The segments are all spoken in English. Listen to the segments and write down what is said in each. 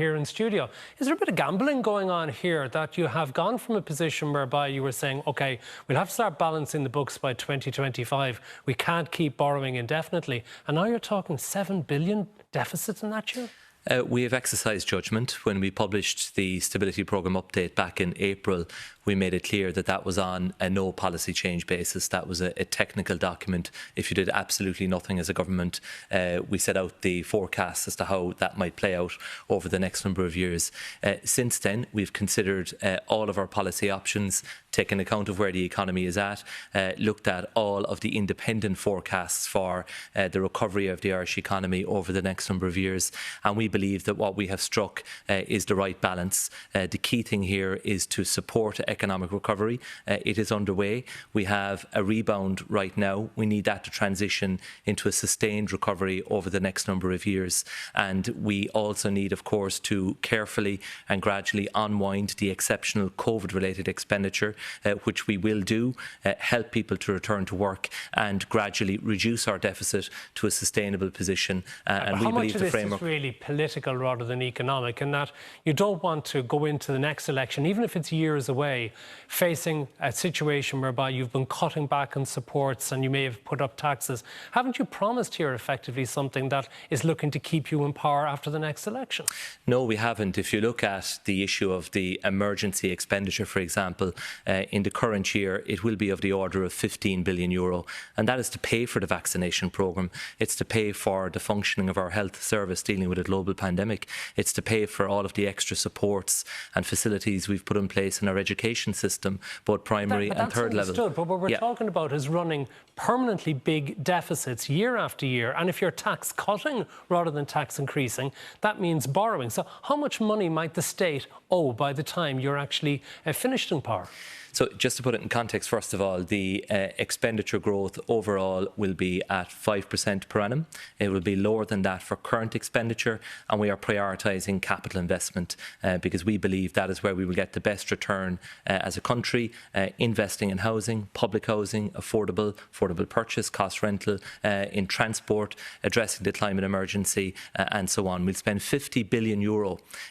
here in studio. Is there a bit of gambling going on here that you have gone from a position whereby you were saying, OK, we'll have to start balancing the books by 2025. We can't keep borrowing indefinitely. And now you're talking 7 billion deficit in that year? We have exercised judgment. When we published the Stability Programme update back in April, we made it clear that that was on a no policy change basis. That was a technical document. If you did absolutely nothing as a government, we set out the forecasts as to how that might play out over the next number of years. Since then, we've considered all of our policy options, taken account of where the economy is at, looked at all of the independent forecasts for the recovery of the Irish economy over the next number of years. And we believe that what we have struck is the right balance. The key thing here is to support economic recovery. It is underway. We have a rebound right now. We need that to transition into a sustained recovery over the next number of years. And we also need, of course, to carefully and gradually unwind the exceptional COVID-related expenditure, which we will do, help people to return to work and gradually reduce our deficit to a sustainable position. And we believe the framework... How much of this is really political rather than economic, and that you don't want to go into the next election, even if it's years away, facing a situation whereby you've been cutting back on supports and you may have put up taxes? Haven't you promised here effectively something that is looking to keep you in power after the next election? No, we haven't. If you look at the issue of the emergency expenditure, for example, in the current year, it will be of the order of €15 billion. And that is to pay for the vaccination programme. It's to pay for the functioning of our health service dealing with a global pandemic. It's to pay for all of the extra supports and facilities we've put in place in our education system, both primary and third level. But what we're talking about is running permanently big deficits year after year. And if you're tax cutting rather than tax increasing, that means borrowing. So how much money might the state owe by the time you're actually finished in power? So just to put it in context, first of all, the expenditure growth overall will be at 5% per annum. It will be lower than that for current expenditure, and we are prioritising capital investment because we believe that is where we will get the best return as a country, investing in housing, public housing, affordable purchase, cost rental, in transport, addressing the climate emergency and so on. We'll spend €50 billion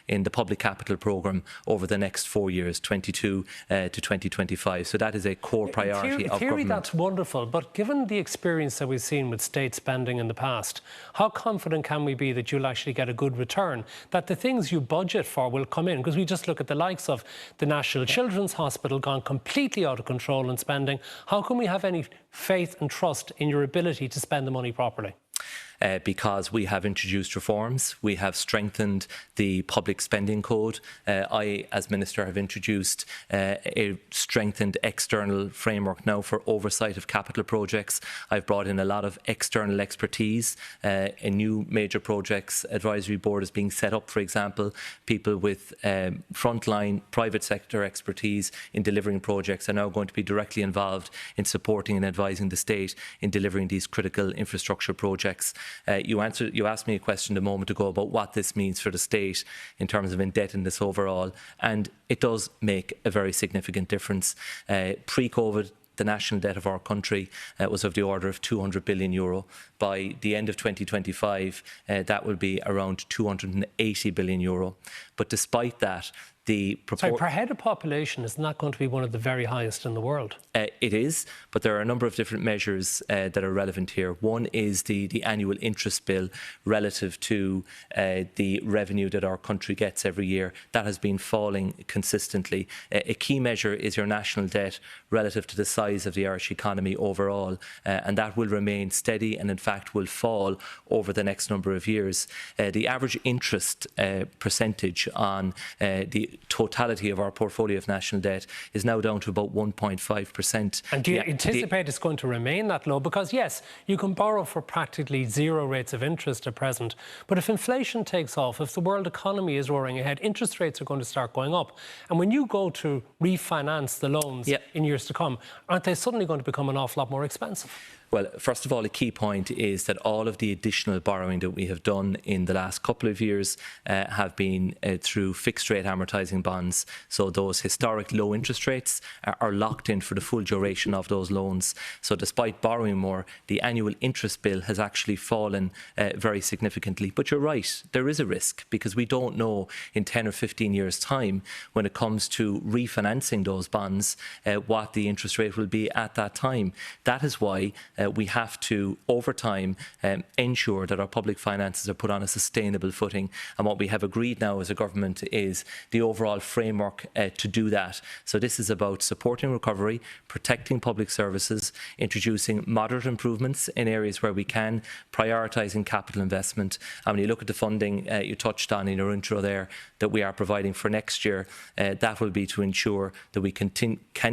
in the public capital programme over the next 4 years, 22 to 2025. So that is a core priority of government. In theory, that's wonderful, but given the experience that we've seen with state spending in the past, how confident can we be that you'll actually get a good return, that the things you budget for will come in? Because we just look at the likes of the National Children's Hospital gone completely out of control in spending. How can we have any faith and trust in your ability to spend the money properly? Because we have introduced reforms, we have strengthened the public spending code. I, as Minister, have introduced a strengthened external framework now for oversight of capital projects. I've brought in a lot of external expertise. A new major projects advisory board is being set up, for example. People with frontline private sector expertise in delivering projects are now going to be directly involved in supporting and advising the state in delivering these critical infrastructure projects. You asked me a question a moment ago about what this means for the state in terms of indebtedness overall, and it does make a very significant difference. Pre-COVID, the national debt of our country was of the order of €200 billion. By the end of 2025, that will be around €280 billion. But despite that, per head of population, is not going to be one of the very highest in the world. It is, but there are a number of different measures that are relevant here. One is the annual interest bill relative to the revenue that our country gets every year. That has been falling consistently. A key measure is your national debt relative to the size of the Irish economy overall, and that will remain steady and in fact will fall over the next number of years. The average interest percentage on the totality of our portfolio of national debt is now down to about 1.5%. And do you anticipate it's going to remain that low? Because yes, you can borrow for practically zero rates of interest at present, but if inflation takes off, if the world economy is roaring ahead, interest rates are going to start going up. And when you go to refinance the loans in years to come, aren't they suddenly going to become an awful lot more expensive? Well, first of all, a key point is that all of the additional borrowing that we have done in the last couple of years have been through fixed rate amortising bonds. So those historic low interest rates are locked in for the full duration of those loans. So despite borrowing more, the annual interest bill has actually fallen very significantly. But you're right, there is a risk because we don't know in 10 or 15 years' time when it comes to refinancing those bonds what the interest rate will be at that time. That is why we have to, over time, ensure that our public finances are put on a sustainable footing. And what we have agreed now as a government is the overall framework to do that. So this is about supporting recovery, protecting public services, introducing moderate improvements in areas where we can, prioritising capital investment. And when you look at the funding you touched on in your intro there that we are providing for next year, that will be to ensure that we can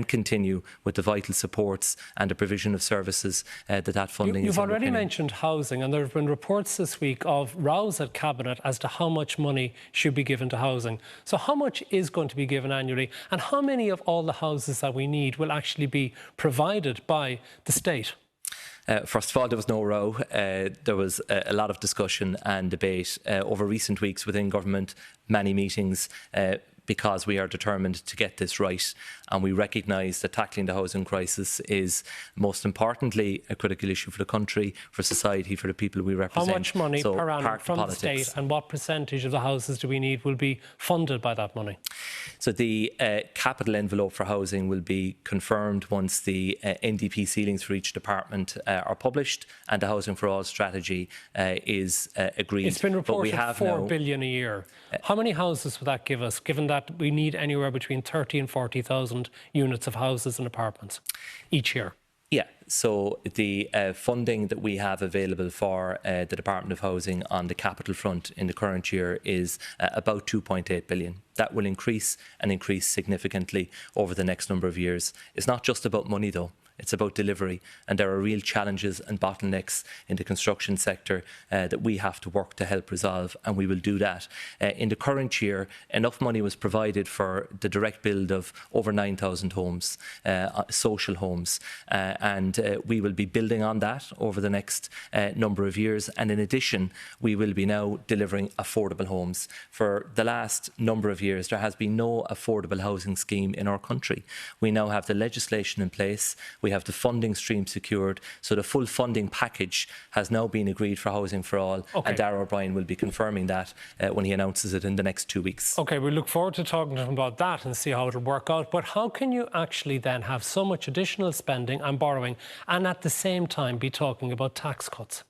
continue with the vital supports and the provision of services that funding is. You've already mentioned housing, and there have been reports this week of rows at Cabinet as to how much money should be given to housing. So how much is going to be given annually, and how many of all the houses that we need will actually be provided by the state? First of all, there was no row. There was a lot of discussion and debate over recent weeks within government, many meetings, because we are determined to get this right. And we recognise that tackling the housing crisis is, most importantly, a critical issue for the country, for society, for the people we represent. How much money per annum from the state, and what percentage of the houses do we need will be funded by that money? So the capital envelope for housing will be confirmed once the NDP ceilings for each department are published and the Housing for All strategy is agreed. It's been reported £4 billion a year. How many houses would that give us, given that we need anywhere between 30 and 40,000 units of houses and apartments each year? Yeah, so the funding that we have available for the Department of Housing on the capital front in the current year is about 2.8 billion. That will increase and increase significantly over the next number of years. It's not just about money though. It's about delivery, and there are real challenges and bottlenecks in the construction sector that we have to work to help resolve, and we will do that. In the current year, enough money was provided for the direct build of over 9,000 homes, social homes, and we will be building on that over the next number of years. And in addition, we will be now delivering affordable homes. For the last number of years, there has been no affordable housing scheme in our country. We now have the legislation in place. We have the funding stream secured. So the full funding package has now been agreed for Housing for All. Okay. And Darragh O'Brien will be confirming that when he announces it in the next 2 weeks. OK, we look forward to talking to him about that and see how it'll work out. But how can you actually then have so much additional spending and borrowing and at the same time be talking about tax cuts?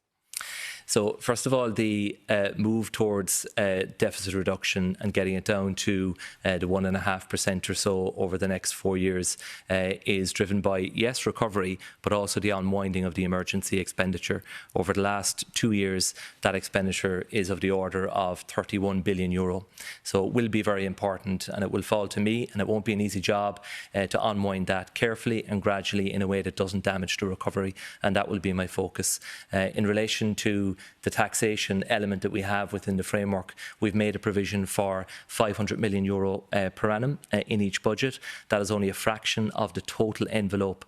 So, first of all, the move towards deficit reduction and getting it down to the 1.5% or so over the next 4 years is driven by, yes, recovery, but also the unwinding of the emergency expenditure. Over the last 2 years, that expenditure is of the order of €31 billion. So it will be very important, and it will fall to me, and it won't be an easy job to unwind that carefully and gradually in a way that doesn't damage the recovery, and that will be my focus. In relation to the taxation element that we have within the framework, we've made a provision for €500 million per annum in each budget. That is only a fraction of the total envelope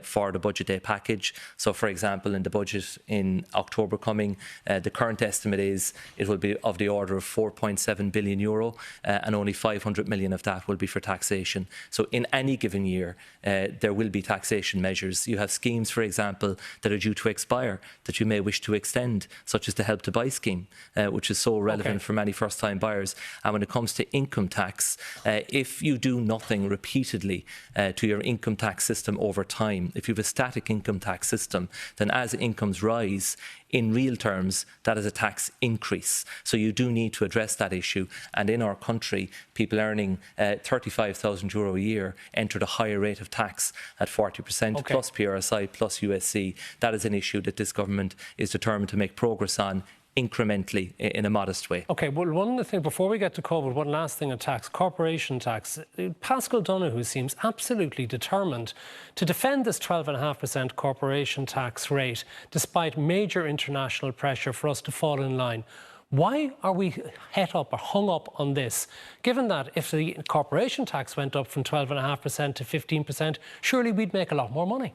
for the budget day package. So, for example, in the budget in October coming, the current estimate is it will be of the order of €4.7 billion, and only 500 million of that will be for taxation. So in any given year, there will be taxation measures. You have schemes, for example, that are due to expire that you may wish to extend, such as the Help to Buy scheme, which is so relevant for many first-time buyers. And when it comes to income tax, if you do nothing repeatedly to your income tax system over time, if you have a static income tax system, then as incomes rise, in real terms, that is a tax increase. So you do need to address that issue. And in our country, people earning €35,000 a year entered a higher rate of tax at 40%, plus PRSI, plus USC. That is an issue that this government is determined to make progress on incrementally in a modest way. OK, well, one of the things, before we get to COVID, one last thing on tax, corporation tax. Pascal Donoghue seems absolutely determined to defend this 12.5% corporation tax rate, despite major international pressure for us to fall in line. Why are we het up or hung up on this, given that if the corporation tax went up from 12.5% to 15%, surely we'd make a lot more money?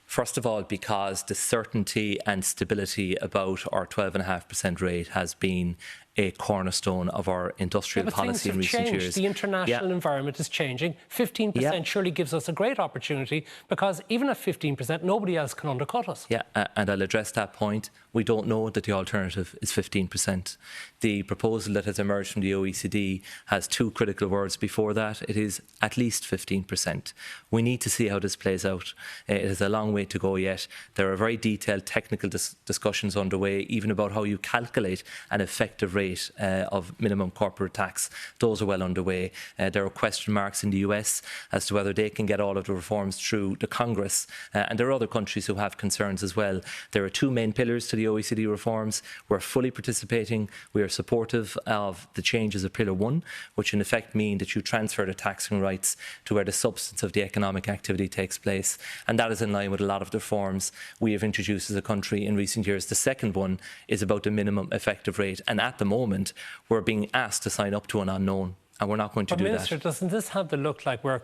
First of all, because the certainty and stability about our 12.5% rate has been a cornerstone of our industrial policy in recent years. The international environment is changing. 15% surely gives us a great opportunity, because even at 15%, nobody else can undercut us. Yeah, and I'll address that point. We don't know that the alternative is 15%. The proposal that has emerged from the OECD has two critical words before that. It is at least 15%. We need to see how this plays out. It has a long way to go yet. There are very detailed technical discussions underway, even about how you calculate an effective rate of minimum corporate tax. Those are well underway. There are question marks in the US as to whether they can get all of the reforms through the Congress. And there are other countries who have concerns as well. There are two main pillars to the OECD reforms. We're fully participating. We are supportive of the changes of Pillar 1, which in effect mean that you transfer the taxing rights to where the substance of the economic activity takes place. And that is in line with a lot of the reforms we have introduced as a country in recent years. The second one is about the minimum effective rate. And at the moment, we're being asked to sign up to an unknown. And we're not going to do Minister, that. Doesn't this have the look like we're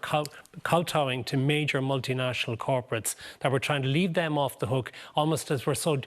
kowtowing to major multinational corporates, that we're trying to leave them off the hook, almost as we're so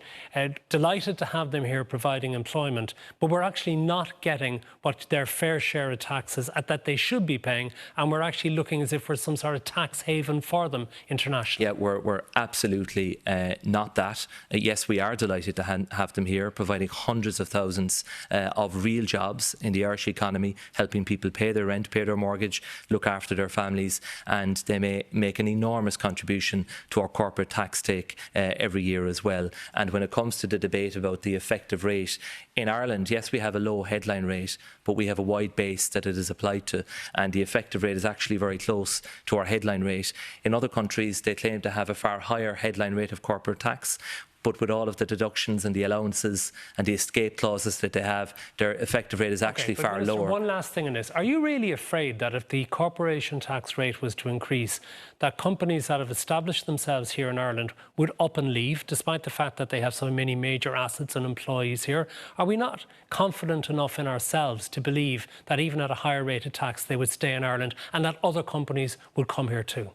delighted to have them here providing employment, but we're actually not getting what their fair share of taxes that they should be paying, and we're actually looking as if we're some sort of tax haven for them internationally? Yeah, we're absolutely not that. Yes, we are delighted to have them here, providing hundreds of thousands of real jobs in the Irish economy, helping people pay their rent, pay their mortgage, look after their families, and they may make an enormous contribution to our corporate tax take every year as well. And when it comes to the debate about the effective rate, in Ireland, yes, we have a low headline rate, but we have a wide base that it is applied to, and the effective rate is actually very close to our headline rate. In other countries, they claim to have a far higher headline rate of corporate tax, but with all of the deductions and the allowances and the escape clauses that they have, their effective rate is actually far lower. One last thing on this. Are you really afraid that if the corporation tax rate was to increase, that companies that have established themselves here in Ireland would up and leave, despite the fact that they have so many major assets and employees here? Are we not confident enough in ourselves to believe that even at a higher rate of tax, they would stay in Ireland and that other companies would come here too?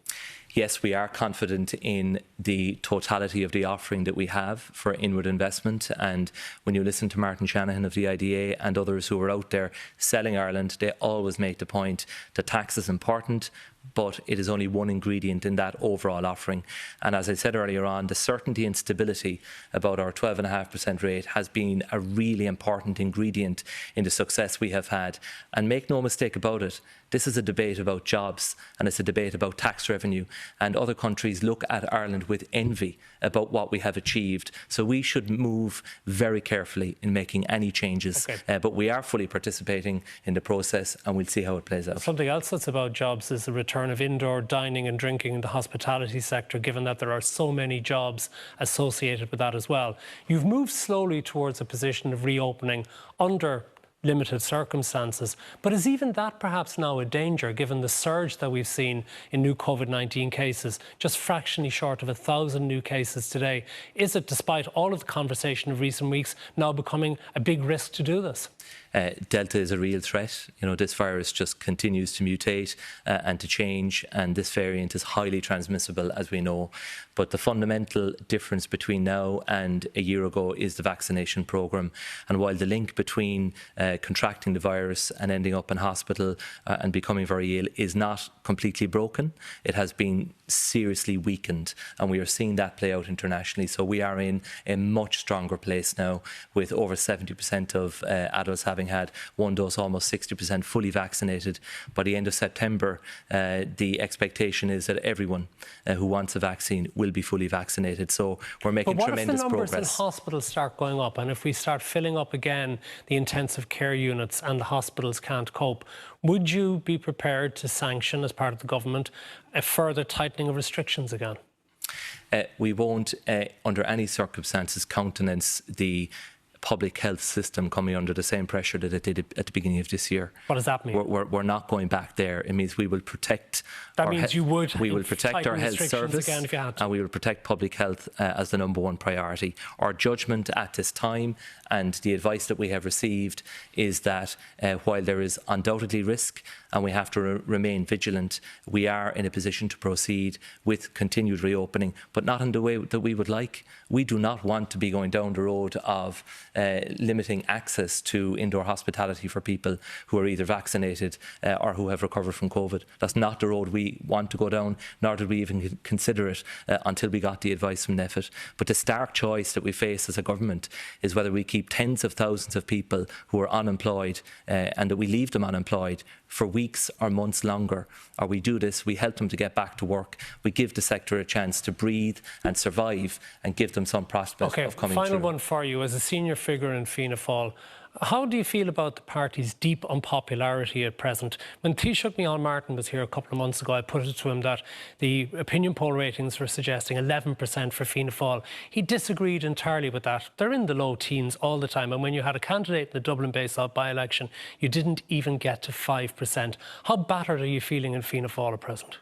Yes, we are confident in the totality of the offering that we have for inward investment. And when you listen to Martin Shanahan of the IDA and others who are out there selling Ireland, they always make the point that tax is important, but it is only one ingredient in that overall offering. And as I said earlier on, the certainty and stability about our 12.5% rate has been a really important ingredient in the success we have had. And make no mistake about it, this is a debate about jobs, and it's a debate about tax revenue. And other countries look at Ireland with envy about what we have achieved. So we should move very carefully in making any changes. But we are fully participating in the process, and we'll see how it plays out. Something else that's about jobs is the return of indoor dining and drinking in the hospitality sector, given that there are so many jobs associated with that as well. You've moved slowly towards a position of reopening under limited circumstances, but is even that perhaps now a danger, given the surge that we've seen in new COVID-19 cases, just fractionally short of 1,000 new cases today? Is it, despite all of the conversation of recent weeks, now becoming a big risk to do this? Delta is a real threat. You know, this virus just continues to mutate and to change, and this variant is highly transmissible, as we know. But the fundamental difference between now and a year ago is the vaccination programme. And while the link between contracting the virus and ending up in hospital and becoming very ill is not completely broken, it has been seriously weakened, and we are seeing that play out internationally. So we are in a much stronger place now, with over 70% of adults having had one dose, almost 60% fully vaccinated. By the end of September, the expectation is that everyone who wants a vaccine will be fully vaccinated. So we're making tremendous progress. But what if the numbers in hospitals start going up, and if we start filling up again the intensive care units and the hospitals can't cope? Would you be prepared to sanction, as part of the government, a further tightening of restrictions again? We won't, under any circumstances, countenance the public health system coming under the same pressure that it did at the beginning of this year. What does that mean? We're not going back there. It means we will protect. That means you would. We will protect our health service, again if you had to. And we will protect public health as the #1 priority. Our judgment at this time And the advice that we have received is that while there is undoubtedly risk and we have to remain vigilant, we are in a position to proceed with continued reopening, but not in the way that we would like. We do not want to be going down the road of limiting access to indoor hospitality for people who are either vaccinated or who have recovered from COVID. That's not the road we want to go down, nor did we even consider it until we got the advice from NPHET. But the stark choice that we face as a government is whether we keep tens of thousands of people who are unemployed and that we leave them unemployed for weeks or months longer, or we do this, we help them to get back to work, we give the sector a chance to breathe and survive and give them some prospect of coming through. Final one for you. As a senior figure in Fianna Fáil, how do you feel about the party's deep unpopularity at present? When Taoiseach Micheál Martin was here a couple of months ago, I put it to him that the opinion poll ratings were suggesting 11% for Fianna Fáil. He disagreed entirely with that. They're in the low teens all the time. And when you had a candidate in the Dublin-based by-election, you didn't even get to 5%. How battered are you feeling in Fianna Fáil at present?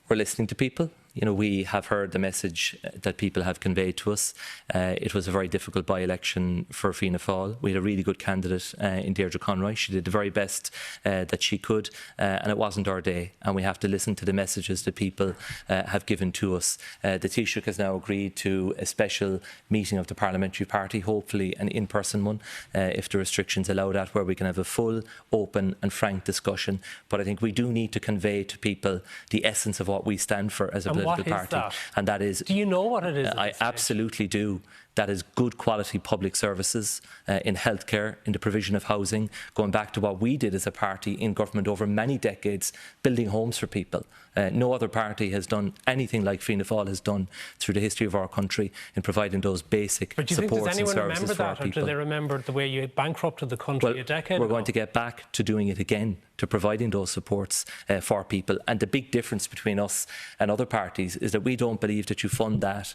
We're listening to people. You know, we have heard the message that people have conveyed to us. It was a very difficult by-election for Fianna Fáil. We had a really good candidate in Deirdre Conroy. She did the very best that she could, and it wasn't our day. And we have to listen to the messages that people have given to us. The Taoiseach has now agreed to a special meeting of the Parliamentary Party, hopefully an in-person one, if the restrictions allow that, where we can have a full, open and frank discussion. But I think we do need to convey to people the essence of what we stand for as a political party. That? And that is... Do you know what it is? I absolutely do. That is good quality public services in healthcare, in the provision of housing, going back to what we did as a party in government over many decades, building homes for people. No other party has done anything like Fianna Fáil has done through the history of our country in providing those basic supports and services for our people. But do you think, does anyone remember that, or do they remember the way you bankrupted the country a decade ago? We're going to get back to doing it again, to providing those supports for people. And the big difference between us and other parties is that we don't believe that you fund that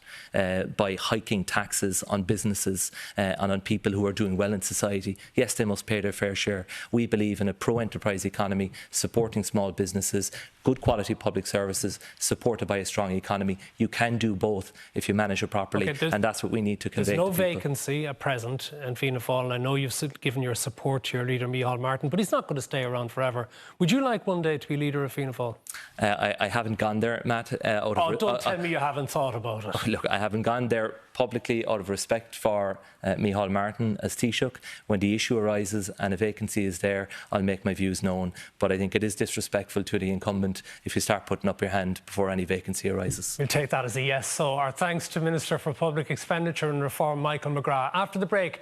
by hiking taxes on businesses and on people who are doing well in society. Yes, they must pay their fair share. We believe in a pro-enterprise economy, supporting small businesses, good quality public services, supported by a strong economy. You can do both if you manage it properly, and that's what we need to convey to people. There's no vacancy at present in Fianna Fáil, and I know you've given your support to your leader, Micheál Martin, but he's not going to stay around forever. Would you like one day to be leader of Fianna Fáil? I haven't gone there, Matt. Don't tell me you haven't thought about it. Look, I haven't gone there publicly out of respect for Micheál Martin as Taoiseach. When the issue arises and a vacancy is there, I'll make my views known. But I think it is disrespectful to the incumbent if you start putting up your hand before any vacancy arises. We'll take that as a yes. So our thanks to Minister for Public Expenditure and Reform, Michael McGrath. After the break,